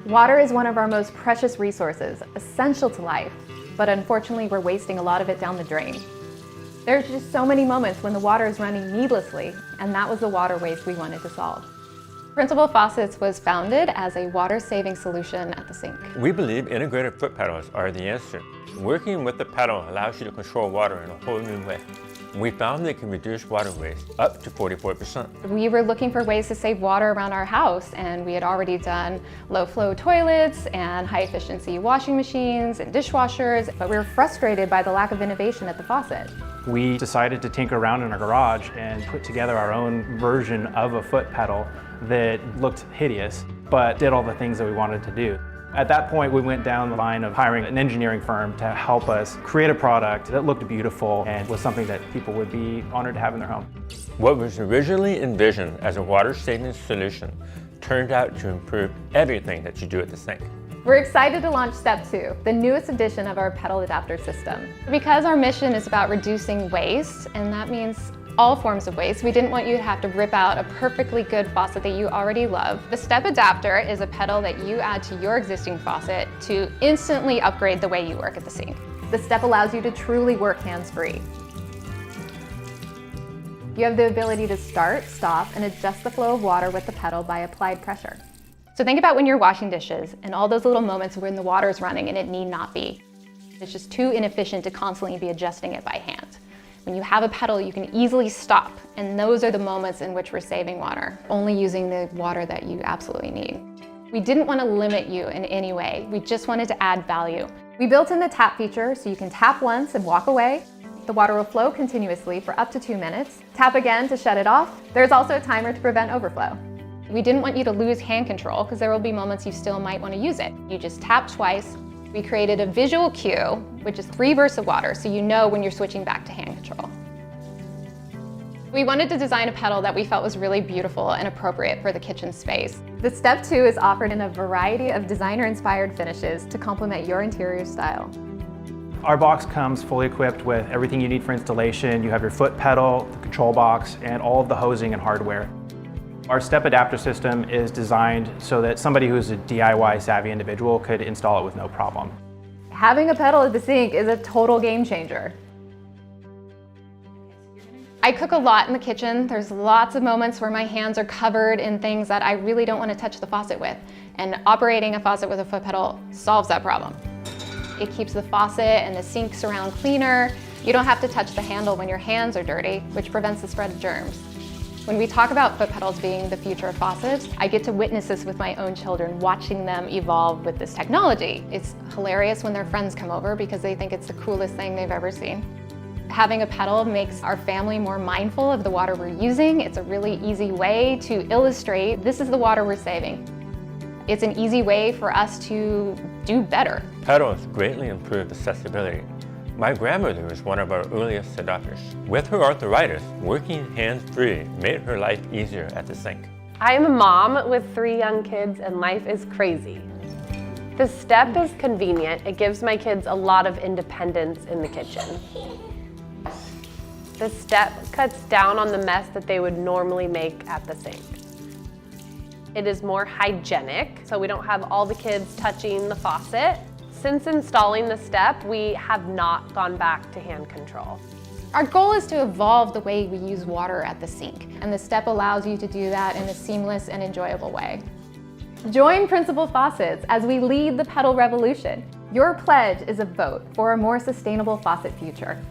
Water is one of our most precious resources, essential to life, but unfortunately we're wasting a lot of it down the drain. There's just so many moments when the water is running needlessly, and that was the water waste we wanted to solve. Principal Faucets was founded as a water-saving solution at the sink. We believe integrated foot pedals are the answer. Working with the pedal allows you to control water in a whole new way. We found they can reduce water waste up to 44%. We were looking for ways to save water around our house, and we had already done low-flow toilets and high-efficiency washing machines and dishwashers, but we were frustrated by the lack of innovation at the Faucet. We decided to tinker around in our garage and put together our own version of a foot pedal that looked hideous, but did all the things that we wanted to do. At that point, we went down the line of hiring an engineering firm to help us create a product that looked beautiful and was something that people would be honored to have in their home. What was originally envisioned as a water-saving solution turned out to improve everything that you do at the sink. We're excited to launch STEP2, the newest edition of our pedal adapter system. Because our mission is about reducing waste, and that means all forms of waste, we didn't want you to have to rip out a perfectly good faucet that you already love. The STEP adapter is a pedal that you add to your existing faucet to instantly upgrade the way you work at the sink. The STEP allows you to truly work hands-free. You have the ability to start, stop, and adjust the flow of water with the pedal by applied pressure. So think about when you're washing dishes and all those little moments when the water is running and it need not be. It's just too inefficient to constantly be adjusting it by hand. When you have a pedal, you can easily stop, and those are the moments in which we're saving water, only using the water that you absolutely need. We didn't want to limit you in any way. We just wanted to add value. We built in the tap feature so you can tap once and walk away. The water will flow continuously for up to 2 minutes. Tap again to shut it off. There's also a timer to prevent overflow. We didn't want you to lose hand control because there will be moments you still might want to use it. You just tap twice. We created a visual cue, which is 3 bursts of water, so you know when you're switching back to hand control. We wanted to design a pedal that we felt was really beautiful and appropriate for the kitchen space. The STEP2 is offered in a variety of designer-inspired finishes to complement your interior style. Our box comes fully equipped with everything you need for installation. You have your foot pedal, the control box, and all of the hosing and hardware. Our STEP adapter system is designed so that somebody who's a DIY savvy individual could install it with no problem. Having a pedal at the sink is a total game changer. I cook a lot in the kitchen. There's lots of moments where my hands are covered in things that I really don't want to touch the faucet with. And operating a faucet with a foot pedal solves that problem. It keeps the faucet and the sink surround cleaner. You don't have to touch the handle when your hands are dirty, which prevents the spread of germs. When we talk about foot pedals being the future of faucets, I get to witness this with my own children, watching them evolve with this technology. It's hilarious when their friends come over because they think it's the coolest thing they've ever seen. Having a pedal makes our family more mindful of the water we're using. It's a really easy way to illustrate this is the water we're saving. It's an easy way for us to do better. Pedals greatly improve accessibility. My grandmother was one of our earliest adopters. With her arthritis, working hands-free made her life easier at the sink. I am a mom with 3 young kids and life is crazy. The STEP is convenient. It gives my kids a lot of independence in the kitchen. The STEP cuts down on the mess that they would normally make at the sink. It is more hygienic, so we don't have all the kids touching the faucet. Since installing the STEP, we have not gone back to hand control. Our goal is to evolve the way we use water at the sink, and the STEP allows you to do that in a seamless and enjoyable way. Join Principal Faucets as we lead the pedal revolution. Your pledge is a vote for a more sustainable faucet future.